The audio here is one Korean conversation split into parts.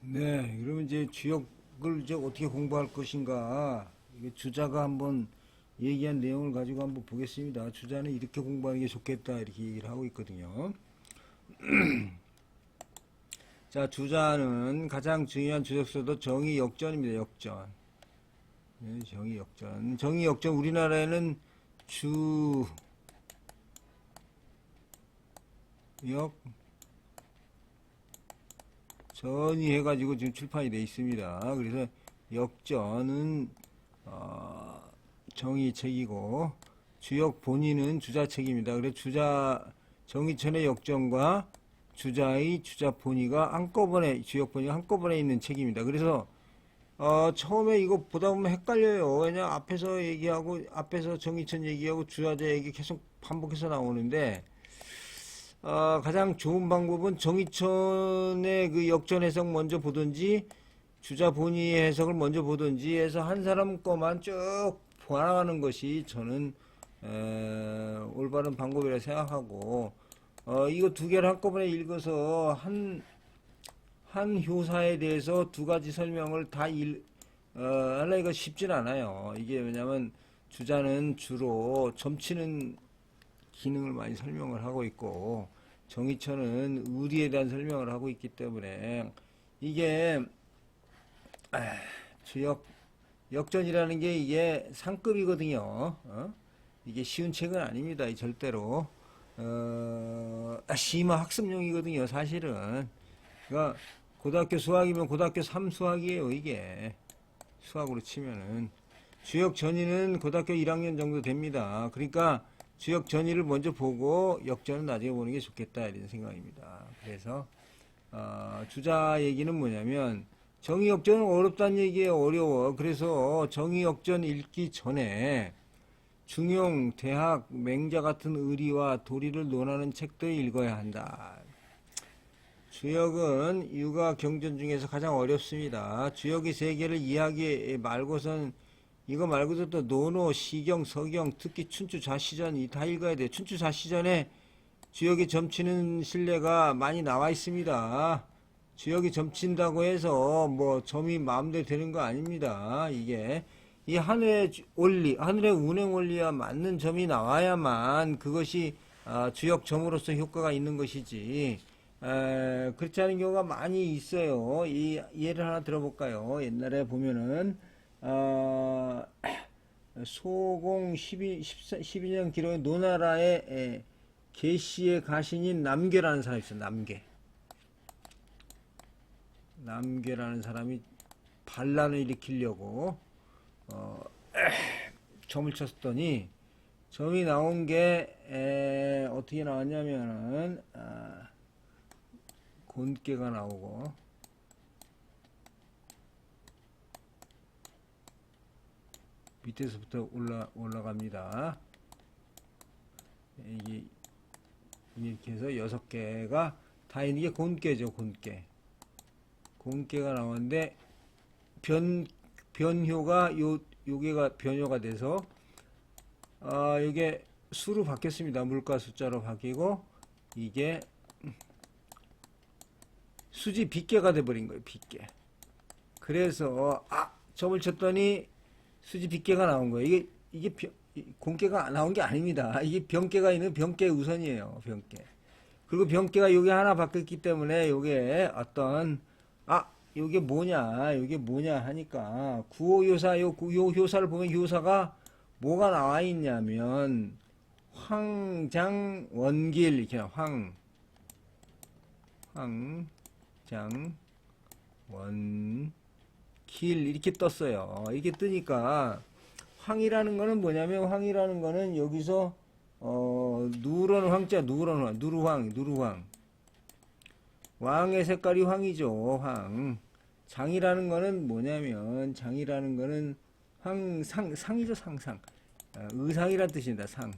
네, 그러면 이제 주역을 이제 어떻게 공부할 것인가, 이게 주자가 한번 얘기한 내용을 가지고 한번 보겠습니다. 주자는 이렇게 공부하는 게 좋겠다, 이렇게 얘기를 하고 있거든요. 자, 주자는 가장 중요한 주역수도 정의 역전입니다. 역전. 네, 정의 역전. 정의 역전, 우리나라에는 주역 전이 해가지고 지금 출판이 되어 있습니다. 그래서 역전은 정의책이고 주역 본인은 주자책입니다. 그래서 주자 정의천의 역전과 주자의 주자 본의가 한꺼번에 주역 본의가 한꺼번에 있는 책입니다. 그래서 처음에 이거 보다 보면 헷갈려요. 왜냐 앞에서 얘기하고 앞에서 정의천 얘기하고 주자재 얘기 계속 반복해서 나오는데 가장 좋은 방법은 정의천의 그 역전 해석 먼저 보든지 주자 본의의 해석을 먼저 보든지 해서 한 사람 거만 쭉 보아가는 것이 저는 올바른 방법이라 생각하고 이거 두 개를 한꺼번에 읽어서 한 효사에 대해서 두 가지 설명을 다 하려니까 쉽진 않아요. 이게 왜냐면 주자는 주로 점치는 기능을 많이 설명을 하고 있고 정의천은 의리에 대한 설명을 하고 있기 때문에 이게 주역 역전이라는 게 이게 상급이거든요. 이게 쉬운 책은 아닙니다. 절대로 심화 학습용이거든요. 사실은 그러니까 고등학교 수학이면 고등학교 3 수학이에요. 이게 수학으로 치면은 주역 전이는 고등학교 1학년 정도 됩니다. 그러니까 주역 전이를 먼저 보고 역전은 나중에 보는 게 좋겠다 이런 생각입니다. 그래서 주자 얘기는 뭐냐면 정의 역전은 어렵다는 얘기예요. 어려워. 그래서 정의 역전 읽기 전에 중용, 대학, 맹자 같은 의리와 도리를 논하는 책도 읽어야 한다. 주역은 유가 경전 중에서 가장 어렵습니다. 주역의 세계를 이해하기 말고선 이거 말고도 또 논어, 시경, 서경, 특히 춘추 자시전 이 다 읽어야 돼요. 춘추 자시전에 주역이 점치는 신뢰가 많이 나와 있습니다. 주역이 점친다고 해서 뭐 점이 마음대로 되는 거 아닙니다. 이게 이 하늘의 원리, 하늘의 운행 원리와 맞는 점이 나와야만 그것이 주역 점으로서 효과가 있는 것이지. 그렇지 않은 경우가 많이 있어요. 이 예를 하나 들어볼까요? 옛날에 보면은 소공 12년 기록의 노나라의 계시의 가신인 남괴라는 사람이 있어요. 남괴라는 사람이 반란을 일으키려고 점을 쳤더니 점이 나온 게 어떻게 나왔냐면은 곤깨가 나오고 밑에서부터 올라갑니다. 이게 이렇게 해서 6개가 다 있는 게 곤깨죠. 곤깨가 나오는데 변효가 요게가 변효가 돼서 이게 수로 바뀌었습니다. 물가 숫자로 바뀌고 이게 수지 빗개가 돼버린 거예요. 빗개. 그래서 점을 쳤더니 수지 빗개가 나온 거예요. 이게 공개가 나온 게 아닙니다. 이게 병개가 있는 병개 우선이에요. 병개. 그리고 병개가 요게 하나 바뀌었기 때문에 요게 어떤 요게 뭐냐 하니까 구호효사 요 효사를 보면 효사가 뭐가 나와 있냐면 황장 원길 이렇게 황장 원길 이렇게 떴어요. 이렇게 뜨니까 황이라는 거는 뭐냐면 황이라는 거는 여기서 누런 황자 누루황 왕의 색깔이 황이죠. 황. 장이라는 거는 뭐냐면 장이라는 거는 상이죠. 상상. 의상이란 뜻입니다. 상.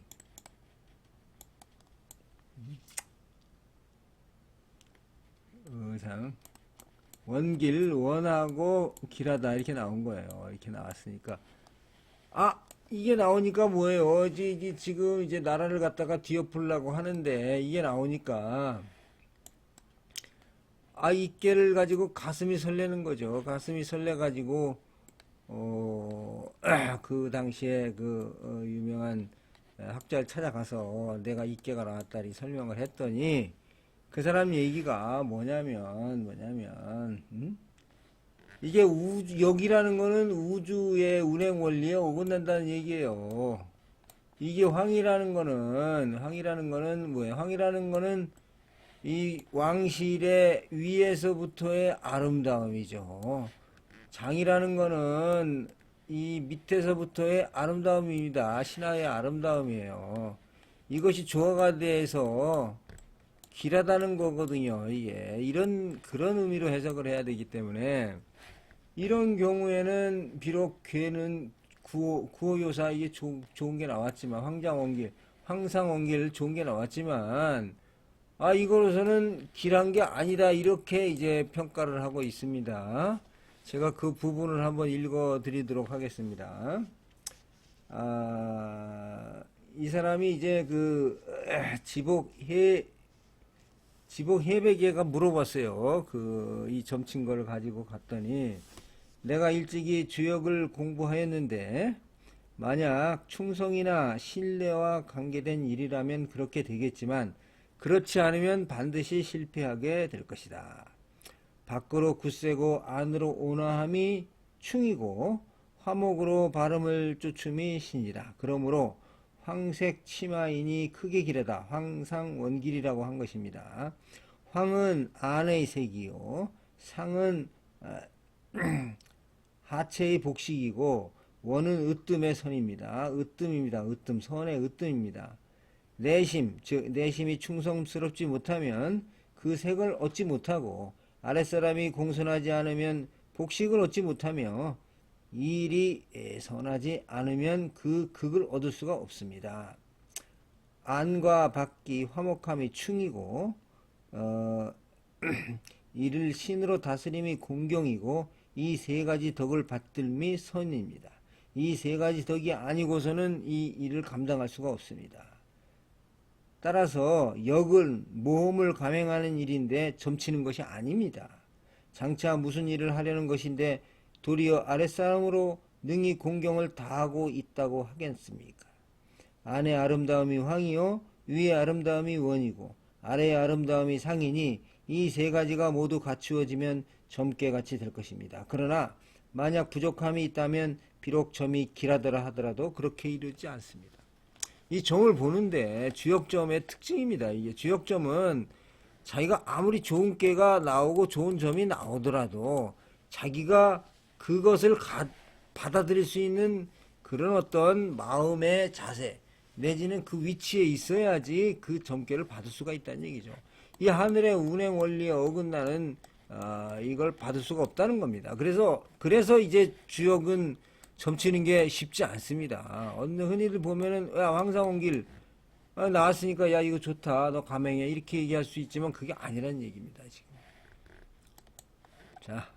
의상. 원길 원하고 길하다 이렇게 나온 거예요. 이렇게 나왔으니까 이게 나오니까 뭐예요? 이게 지금 이제 나라를 갖다가 뒤엎으려고 하는데 이게 나오니까 이깨를 가지고 가슴이 설레는 거죠. 가슴이 설레가지고, 그 당시에 유명한 학자를 찾아가서 내가 이깨가 나왔다리 설명을 했더니 그 사람 얘기가 뭐냐면, 이게 역이라는 거는 우주의 운행 원리에 어긋난다는 얘기예요. 이게 황이라는 거는 뭐예요? 황이라는 거는 이 왕실의 위에서부터의 아름다움이죠. 장이라는 거는 이 밑에서부터의 아름다움입니다. 신화의 아름다움이에요. 이것이 조화가 돼서 길하다는 거거든요. 이게 그런 의미로 해석을 해야 되기 때문에 이런 경우에는 비록 괴는 구호요사 이게 좋은 게 나왔지만 황상원길 좋은 게 나왔지만 이거로서는 길한 게 아니다 이렇게 이제 평가를 하고 있습니다. 제가 그 부분을 한번 읽어 드리도록 하겠습니다. 이 사람이 이제 지복 해백이가 물어봤어요. 이 점친 거를 가지고 갔더니 내가 일찍이 주역을 공부하였는데 만약 충성이나 신뢰와 관계된 일이라면 그렇게 되겠지만 그렇지 않으면 반드시 실패하게 될 것이다. 밖으로 굳세고 안으로 온화함이 충이고 화목으로 발음을 쫓음이 신이다. 그러므로 황색 치마이니 크게 기르다. 황상원길이라고 한 것입니다. 황은 안의 색이요. 상은 하체의 복식이고 원은 으뜸의 선입니다. 으뜸입니다. 으뜸, 선의 으뜸입니다. 내심, 즉 내심이 충성스럽지 못하면 그 색을 얻지 못하고 아랫사람이 공손하지 않으면 복식을 얻지 못하며 이 일이 선하지 않으면 그 극을 얻을 수가 없습니다. 안과 밖이 화목함이 충이고 이를 신으로 다스림이 공경이고 이 세 가지 덕을 받들미 선입니다. 이 세 가지 덕이 아니고서는 이 일을 감당할 수가 없습니다. 따라서 역은 모험을 감행하는 일인데 점치는 것이 아닙니다. 장차 무슨 일을 하려는 것인데 도리어 아랫사람으로 능히 공경을 다하고 있다고 하겠습니까? 안의 아름다움이 황이요 위의 아름다움이 원이고 아래의 아름다움이 상이니 이 세 가지가 모두 갖추어지면 점괘같이 될 것입니다. 그러나 만약 부족함이 있다면 비록 점이 길하더라 하더라도 그렇게 이르지 않습니다. 이 점을 보는데 주역점의 특징입니다. 이게 주역점은 자기가 아무리 좋은 깨가 나오고 좋은 점이 나오더라도 자기가 그것을 받아들일 수 있는 그런 어떤 마음의 자세 내지는 그 위치에 있어야지 그 점괘를 받을 수가 있다는 얘기죠. 이 하늘의 운행 원리에 어긋나는 이걸 받을 수가 없다는 겁니다. 그래서 이제 주역은 점치는 게 쉽지 않습니다. 흔히들 보면은 야 황상원길 나왔으니까 야 이거 좋다 너 감행해 이렇게 얘기할 수 있지만 그게 아니라는 얘기입니다. 지금 자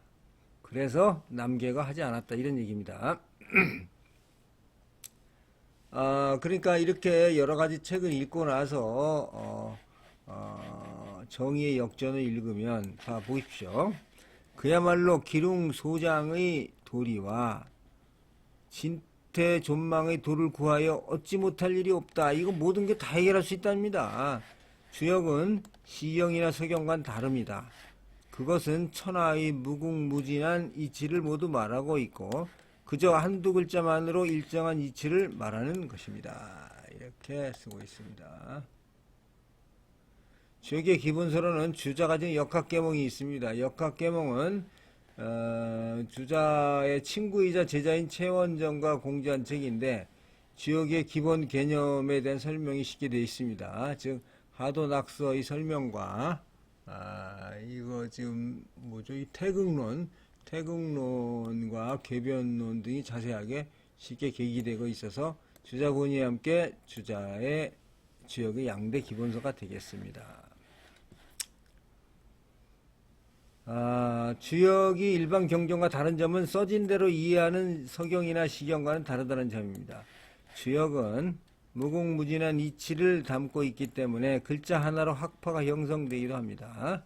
그래서 남계가 하지 않았다 이런 얘기입니다. 그러니까 이렇게 여러 가지 책을 읽고 나서 정의의 역전을 읽으면 자 보십시오. 그야말로 기륭소장의 도리와 진태존망의 도를 구하여 얻지 못할 일이 없다. 이거 모든 게 다 해결할 수 있답니다. 주역은 시경이나 서경과는 다릅니다. 그것은 천하의 무궁무진한 이치를 모두 말하고 있고 그저 한두 글자만으로 일정한 이치를 말하는 것입니다. 이렇게 쓰고 있습니다. 주역의 기본서로는 주자 가진 역학계몽이 있습니다. 역학계몽은 주자의 친구이자 제자인 최원정과 공지한 책인데 주역의 기본 개념에 대한 설명이 쉽게 되어 있습니다. 즉 하도낙서의 설명과 이거 지금 뭐죠? 이 태극론과 궤변론 등이 자세하게 쉽게 계기되고 있어서 주자본의와 함께 주자의 주역의 양대 기본서가 되겠습니다. 주역이 일반 경전과 다른 점은 써진 대로 이해하는 서경이나 시경과는 다르다는 점입니다. 주역은 무궁무진한 이치를 담고 있기 때문에 글자 하나로 학파가 형성되기도 합니다.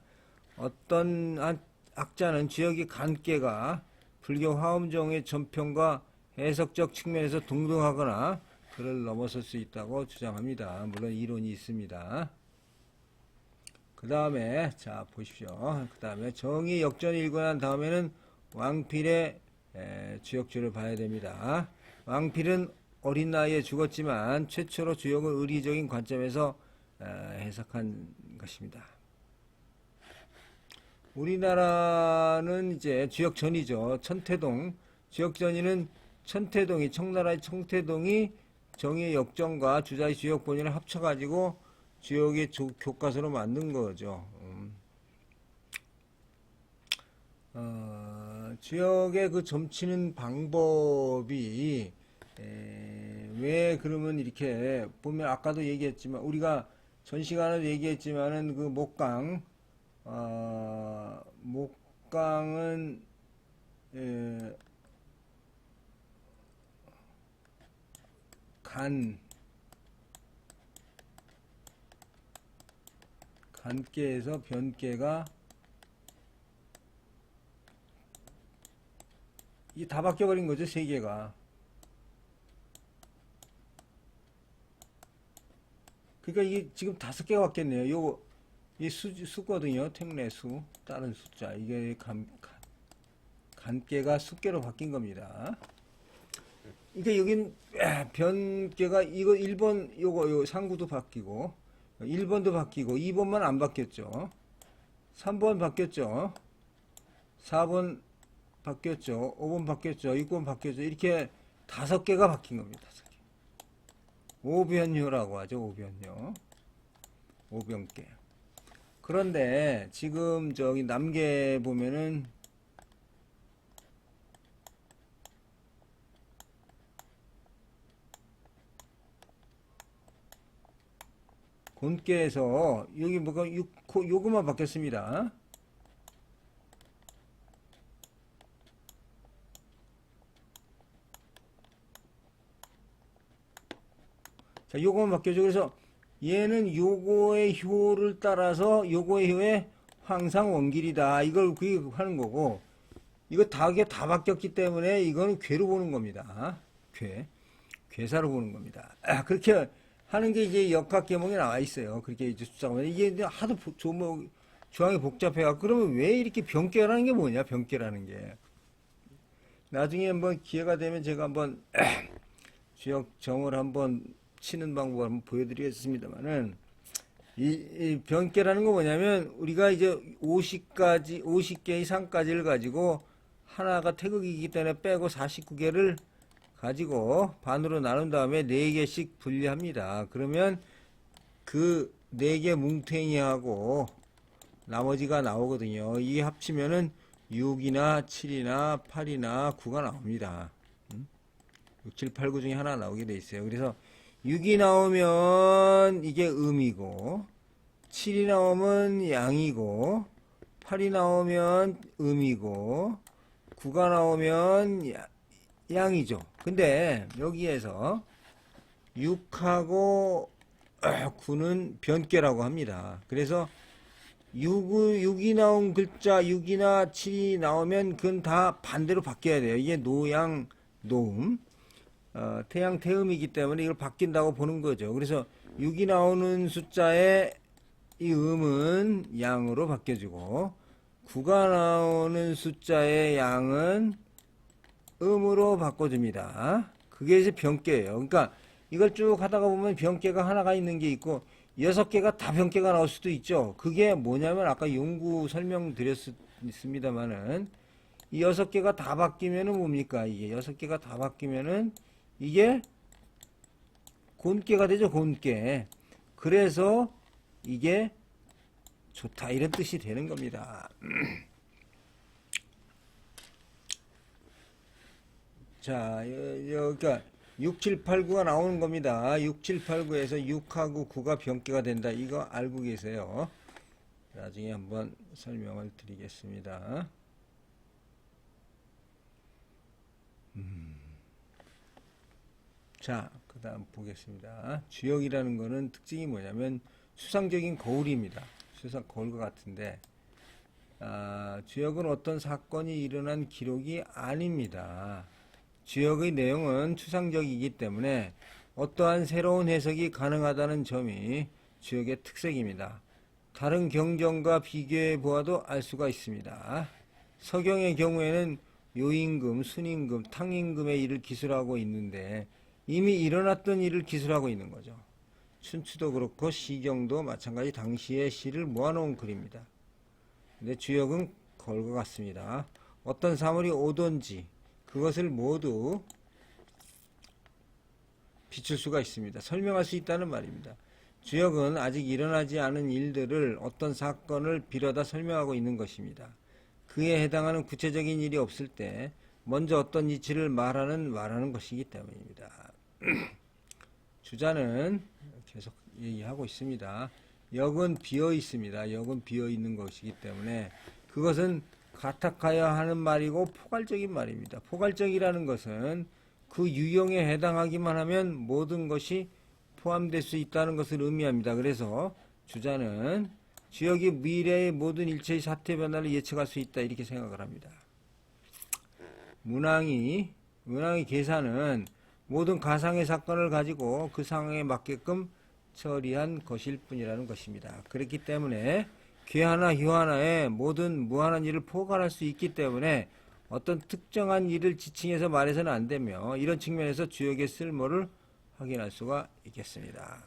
어떤 학자는 주역이 간계가 불교 화엄종의 전편과 해석적 측면에서 동등하거나 그를 넘어설 수 있다고 주장합니다. 물론 이론이 있습니다. 그 다음에 자 보십시오. 그 다음에 정의 역전이 일고 난 다음에는 왕필의 주역주를 봐야 됩니다. 왕필은 어린 나이에 죽었지만 최초로 주역을 의리적인 관점에서 해석한 것입니다. 우리나라는 이제 주역전이죠. 천태동 주역전이는 천태동이 청나라의 청태동이 정의 역전과 주자의 주역 본인을 합쳐가지고 주역의 교과서로 만든 거죠. 주역의 그 점치는 방법이 왜 그러면 이렇게 보면 아까도 얘기했지만 우리가 전 시간에도 얘기했지만은 그 목강은 간계에서 변계가 이게 다 바뀌어버린 거죠, 세 개가. 그러니까 이게 지금 5개가 바뀌었네요. 요거 이 수거든요. 택례수 다른 숫자 이게 간계가 수계로 바뀐 겁니다. 그러니까 여긴 변계가 이거 1번 요 상구도 바뀌고 1번도 바뀌고 2번만 안 바뀌었죠. 3번 바뀌었죠. 4번 바뀌었죠. 5번 바뀌었죠. 6번 바뀌었죠. 이렇게 5개가 바뀐 겁니다. 5개. 오변효라고 하죠. 오변효. 오변계. 그런데 지금 저기 남계 보면은 곤계에서 여기 뭐가 요거만 바뀌었습니다. 자, 요거만 바뀌었죠. 그래서 얘는 요거의 효를 따라서 요거의 효의 항상 원길이다. 이걸 구입하는 거고, 이거 다 바뀌었기 때문에 이거는 괴로 보는 겁니다. 괴사로 보는 겁니다. 그렇게 하는 게 이제 역학계몽에 나와 있어요. 그렇게 이제 숫자가 이게 하도 조항이 복잡해가 그러면 왜 이렇게 변계라는 게 뭐냐? 변계라는 게 나중에 한번 기회가 되면 제가 한번 주역 정을 한번 치는 방법을 한번 보여드리겠습니다만은 이 변계라는 거 뭐냐면 우리가 이제 50개의 상까지를 가지고 하나가 태극이기 때문에 빼고 49개를 가지고 반으로 나눈 다음에 4개씩 분리합니다. 그러면 그 4개 뭉탱이하고 나머지가 나오거든요. 이게 합치면은 6이나 7이나 8이나 9가 나옵니다. 6, 7, 8, 9 중에 하나 나오게 돼 있어요. 그래서 6이 나오면 이게 음이고 7이 나오면 양이고 8이 나오면 음이고 9가 나오면 양이죠. 근데 여기에서 6하고 9는 변계라고 합니다. 그래서 6이 나온 글자 6이나 7이 나오면 그건 다 반대로 바뀌어야 돼요. 이게 노양 노음 태양 태음이기 때문에 이걸 바뀐다고 보는 거죠. 그래서 6이 나오는 숫자의 이 음은 양으로 바뀌어지고 9가 나오는 숫자의 양은 음으로 바꿔줍니다. 그게 이제 변계예요. 그러니까 이걸 쭉 하다가 보면 변계가 하나가 있는 게 있고 6개가 다 변계가 나올 수도 있죠. 그게 뭐냐면 아까 연구 설명드렸습니다만은 이 6개가 다 바뀌면은 뭡니까? 이게 6개가 다 바뀌면은 이게 곤계가 되죠. 곤계. 그래서 이게 좋다 이런 뜻이 되는 겁니다. 자, 그러니까 6, 7, 8, 9가 나오는 겁니다. 6, 7, 8, 9에서 6하고 9가 변계가 된다. 이거 알고 계세요. 나중에 한번 설명을 드리겠습니다. 자, 그 다음 보겠습니다. 주역이라는 거는 특징이 뭐냐면 수상적인 거울입니다. 수상 거울과 같은데 주역은 어떤 사건이 일어난 기록이 아닙니다. 주역의 내용은 추상적이기 때문에 어떠한 새로운 해석이 가능하다는 점이 주역의 특색입니다. 다른 경전과 비교해 보아도 알 수가 있습니다. 서경의 경우에는 요임금, 순임금, 탕임금의 일을 기술하고 있는데 이미 일어났던 일을 기술하고 있는 거죠. 춘추도 그렇고 시경도 마찬가지 당시의 시를 모아놓은 글입니다. 근데 주역은 그걸 같습니다. 어떤 사물이 오든지 그것을 모두 비출 수가 있습니다. 설명할 수 있다는 말입니다. 주역은 아직 일어나지 않은 일들을 어떤 사건을 빌어다 설명하고 있는 것입니다. 그에 해당하는 구체적인 일이 없을 때 먼저 어떤 이치를 말하는 것이기 때문입니다. 주자는 계속 얘기하고 있습니다. 역은 비어 있습니다. 역은 비어 있는 것이기 때문에 그것은 가탁하여 하는 말이고 포괄적인 말입니다. 포괄적이라는 것은 그 유형에 해당하기만 하면 모든 것이 포함될 수 있다는 것을 의미합니다. 그래서 주자는 주역이 미래의 모든 일체의 사태 변화를 예측할 수 있다 이렇게 생각을 합니다. 문항의 계산은 모든 가상의 사건을 가지고 그 상황에 맞게끔 처리한 것일 뿐이라는 것입니다. 그렇기 때문에 괴하나 효하나의 모든 무한한 일을 포괄할 수 있기 때문에 어떤 특정한 일을 지칭해서 말해서는 안 되며 이런 측면에서 주역의 쓸모를 확인할 수가 있겠습니다.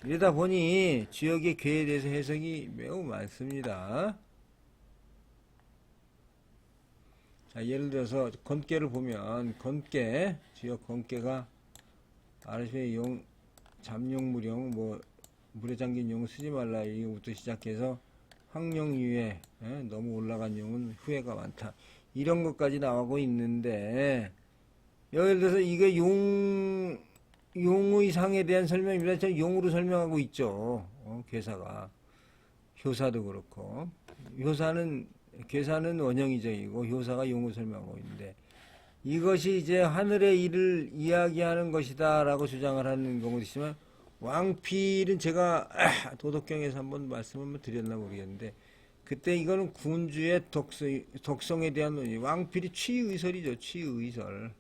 이러다 보니 주역의 괴에 대해서 해석이 매우 많습니다. 자, 예를 들어서 건괴를 보면 건괴, 주역 건괴가 아르시의 용, 잠용무령, 물에 잠긴 용은 쓰지 말라 이거부터 시작해서 황룡유해, 너무 올라간 용은 후회가 많다. 이런 것까지 나오고 있는데 예를 들어서 이게 용의 상에 대한 설명입니다. 저 용으로 설명하고 있죠. 괴사가. 효사도 그렇고. 괴사는 원형이적이고 효사가 용을 설명하고 있는데 이것이 이제 하늘의 일을 이야기하는 것이다 라고 주장을 하는 경우도 있지만 왕필은 제가 도덕경에서 한번 말씀을 드렸나 모르겠는데 그때 이거는 군주의 독성에 대한 논의. 왕필이 취의설이죠. 취의설.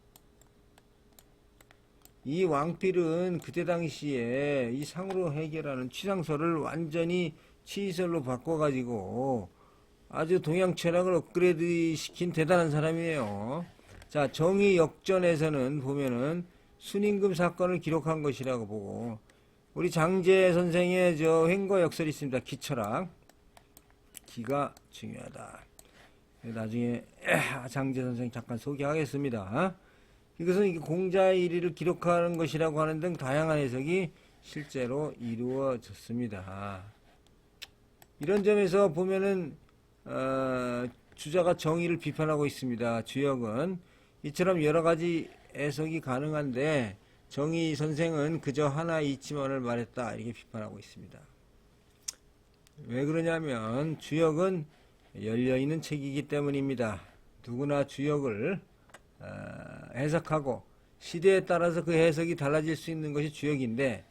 이 왕필은 그때 당시에 이 상으로 해결하는 취상설을 완전히 취의설로 바꿔가지고 아주 동양 철학을 업그레이드 시킨 대단한 사람이에요. 자, 정의역전에서는 보면은 순임금 사건을 기록한 것이라고 보고 우리 장제 선생의 저 횡거 역설이 있습니다. 기철학. 기가 중요하다. 나중에 장제 선생 잠깐 소개하겠습니다. 이것은 공자의 일위를 기록하는 것이라고 하는 등 다양한 해석이 실제로 이루어졌습니다. 이런 점에서 보면은 주자가 정의를 비판하고 있습니다. 주역은 이처럼 여러 가지 해석이 가능한데 정의 선생은 그저 하나의 이치만을 말했다 이렇게 비판하고 있습니다. 왜 그러냐면 주역은 열려있는 책이기 때문입니다. 누구나 주역을 해석하고 시대에 따라서 그 해석이 달라질 수 있는 것이 주역인데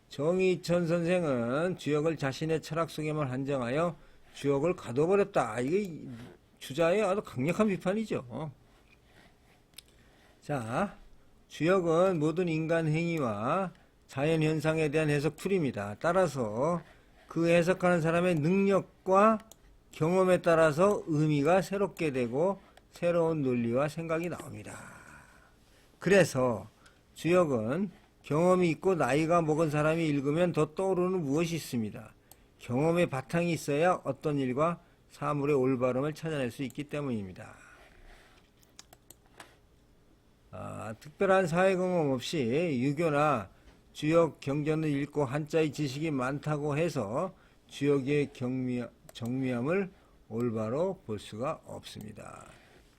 정의천 선생은 주역을 자신의 철학 속에만 한정하여 주역을 가둬버렸다. 이게 주자의 아주 강력한 비판이죠. 자, 주역은 모든 인간 행위와 자연 현상에 대한 해석 툴입니다. 따라서 그 해석하는 사람의 능력과 경험에 따라서 의미가 새롭게 되고 새로운 논리와 생각이 나옵니다. 그래서 주역은 경험이 있고 나이가 먹은 사람이 읽으면 더 떠오르는 무엇이 있습니다. 경험의 바탕이 있어야 어떤 일과 사물의 올바름을 찾아낼 수 있기 때문입니다. 특별한 사회 경험 없이 유교나 주역 경전을 읽고 한자의 지식이 많다고 해서 주역의 정미함을 올바로 볼 수가 없습니다.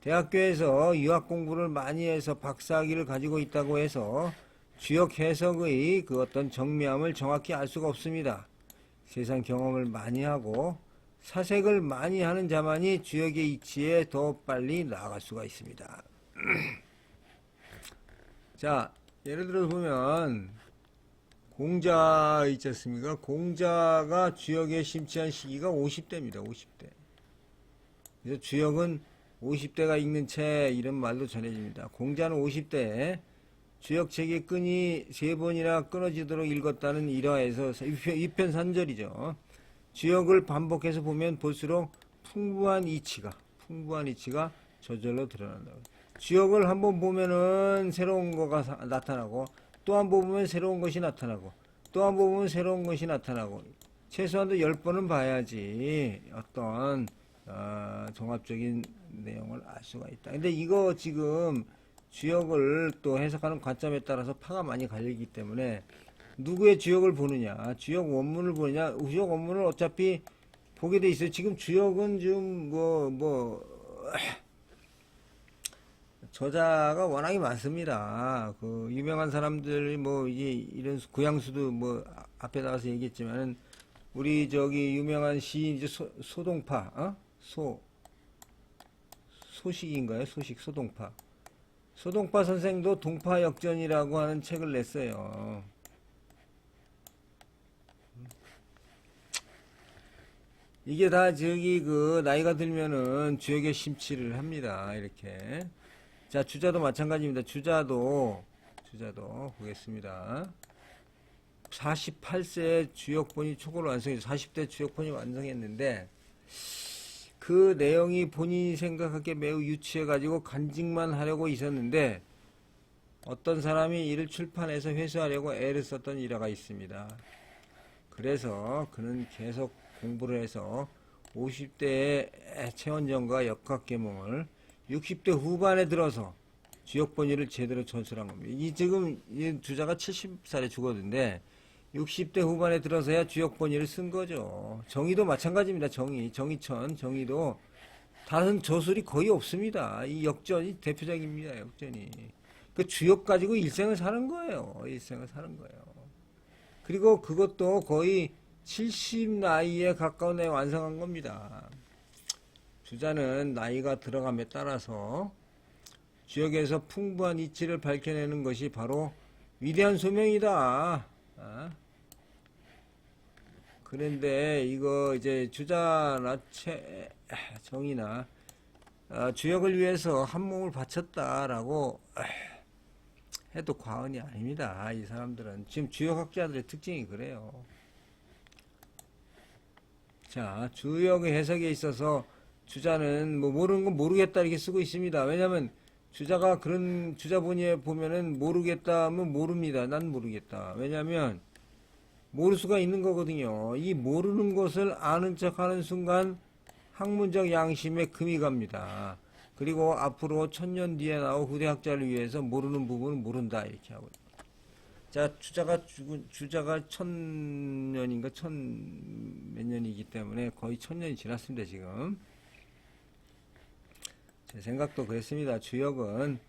대학교에서 유학 공부를 많이 해서 박사학위를 가지고 있다고 해서 주역 해석의 그 어떤 정미함을 정확히 알 수가 없습니다. 세상 경험을 많이 하고 사색을 많이 하는 자만이 주역의 이치에 더 빨리 나아갈 수가 있습니다. 자, 예를 들어 보면 공자 있지 않습니까? 공자가 주역에 심취한 시기가 50대입니다. 50대. 그래서 주역은 50대가 읽는 책 이런 말도 전해집니다. 공자는 50대에 주역책의 끈이 3번이나 끊어지도록 읽었다는 일화에서 이편산절이죠. 주역을 반복해서 보면 볼수록 풍부한 이치가 저절로 드러난다. 주역을 한번 보면은 새로운 거가 나타나고 또 한 번 보면 새로운 것이 나타나고 또 한 번 보면 새로운 것이 나타나고 최소한도 10번은 봐야지 어떤 종합적인 내용을 알 수가 있다. 근데 이거 지금 주역을 또 해석하는 관점에 따라서 파가 많이 갈리기 때문에 누구의 주역을 보느냐, 주역 원문을 보느냐, 주역 원문을 어차피 보게 돼 있어요. 지금 주역은 좀 저자가 워낙에 많습니다. 그 유명한 사람들 뭐 이제 이런 구양수도 뭐 앞에 나가서 얘기했지만은 우리 저기 유명한 시인 이제 소동파, 소식인가요? 소동파. 소동파 선생도 동파역전이라고 하는 책을 냈어요. 이게 다 저기 그 나이가 들면은 주역에 심취를 합니다. 이렇게. 자, 주자도 마찬가지입니다. 주자도 보겠습니다. 48세 주역본이 초고를 완성해서 40대 주역본이 완성했는데 그 내용이 본인이 생각하기에 매우 유치해가지고 간직만 하려고 있었는데 어떤 사람이 이를 출판해서 회수하려고 애를 썼던 일화가 있습니다. 그래서 그는 계속 공부를 해서 50대의 최원정과 역학계몽을 60대 후반에 들어서 주역본위를 제대로 전술한 겁니다. 지금 이 주자가 70살에 죽었는데 60대 후반에 들어서야 주역본위를 쓴 거죠. 정의도 마찬가지입니다. 정의도 다른 저술이 거의 없습니다. 이 역전이 대표적입니다. 역전이. 그 주역 가지고 일생을 사는 거예요. 그리고 그것도 거의 70 나이에 가까운 애 완성한 겁니다. 주자는 나이가 들어감에 따라서 주역에서 풍부한 이치를 밝혀내는 것이 바로 위대한 소명이다. 그런데 이거 이제 주자나 정이나 주역을 위해서 한 몸을 바쳤다라고 해도 과언이 아닙니다. 이 사람들은 지금 주역학자들의 특징이 그래요. 자, 주역의 해석에 있어서 주자는 뭐 모르는 건 모르겠다 이렇게 쓰고 있습니다. 왜냐하면 주자가 그런 주자본위에 보면은 모르겠다 하면 모릅니다. 난 모르겠다. 왜냐하면 모를 수가 있는 거거든요. 이 모르는 것을 아는 척하는 순간 학문적 양심에 금이 갑니다. 그리고 앞으로 1000년 뒤에 나올 후대 학자를 위해서 모르는 부분은 모른다 이렇게 하고 있습니다. 자, 주자가 1000년인가 1000몇 년이기 때문에 거의 1000년이 지났습니다. 지금 제 생각도 그랬습니다. 주역은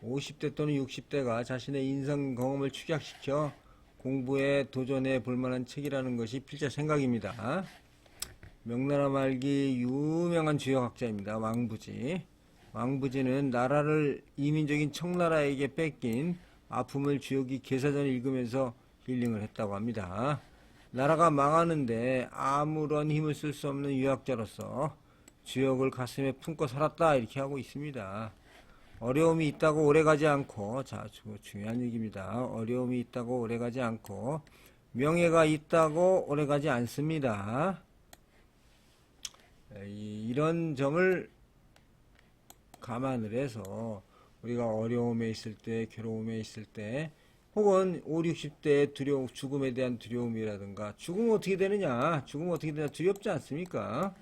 50대 또는 60대가 자신의 인생 경험을 축약시켜 공부에 도전해 볼 만한 책이라는 것이 필자 생각입니다. 명나라 말기 유명한 주역학자입니다. 왕부지는 나라를 이민족인 청나라에게 뺏긴 아픔을 주역이 개사전을 읽으면서 힐링을 했다고 합니다. 나라가 망하는데 아무런 힘을 쓸 수 없는 유학자로서 주역을 가슴에 품고 살았다 이렇게 하고 있습니다. 어려움이 있다고 오래가지 않고, 자, 중요한 얘기입니다. 어려움이 있다고 오래가지 않고 명예가 있다고 오래가지 않습니다. 이런 점을 감안을 해서 우리가 어려움에 있을 때, 괴로움에 있을 때, 혹은 5, 60대의 죽음에 대한 두려움이라든가, 죽으면 어떻게 되느냐, 두렵지 않습니까?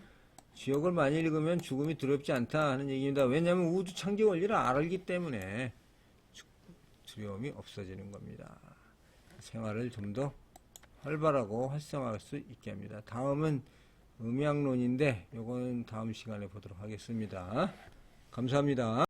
주역을 많이 읽으면 죽음이 두렵지 않다 하는 얘기입니다. 왜냐하면 우주 창조 원리를 알기 때문에 두려움이 없어지는 겁니다. 생활을 좀 더 활발하고 활성화할 수 있게 합니다. 다음은 음양론인데, 요거는 다음 시간에 보도록 하겠습니다. 감사합니다.